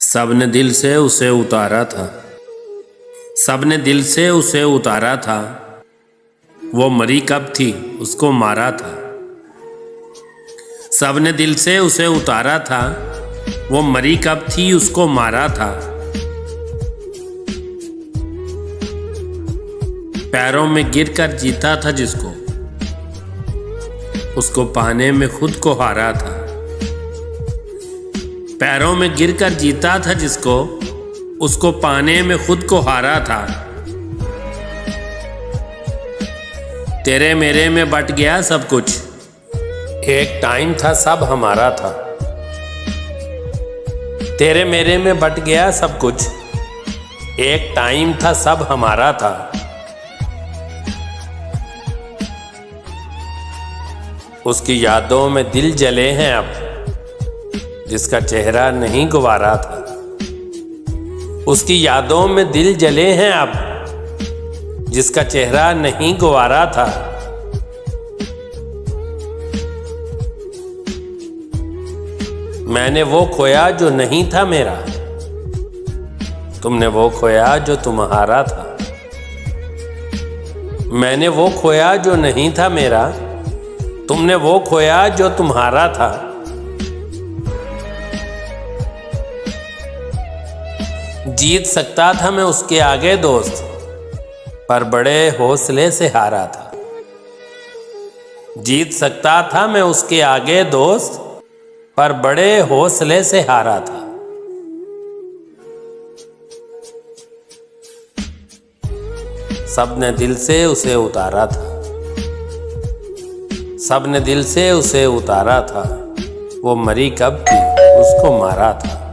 सबने दिल से उसे उतारा था, सबने दिल से उसे उतारा था। वो मरी कब थी उसको मारा था। सबने दिल से उसे उतारा था, वो मरी कब थी उसको मारा था। पैरों में गिरकर जीता था जिसको, उसको पाने में खुद को हारा था। पैरों में गिरकर जीता था जिसको, उसको पाने में खुद को हारा था। तेरे मेरे में बट गया सब कुछ, एक टाइम था सब हमारा था। तेरे मेरे में बट गया सब कुछ, एक टाइम था सब हमारा था। उसकी यादों में दिल जले हैं अब, जिसका चेहरा नहीं गुवारा था। उसकी यादों में दिल जले हैं अब, जिसका चेहरा नहीं गुवारा था। मैंने वो खोया जो नहीं था मेरा, तुमने वो खोया जो तुम्हारा था। मैंने वो खोया जो नहीं था मेरा, तुमने वो खोया जो तुम्हारा था। जीत सकता था मैं उसके आगे दोस्त, पर बड़े हौसले से हारा था। जीत सकता था मैं उसके आगे दोस्त, पर बड़े हौसले से हारा था। सबने दिल से उसे उतारा था, सबने दिल से उसे उतारा था। वो मरी कब थी उसको मारा था।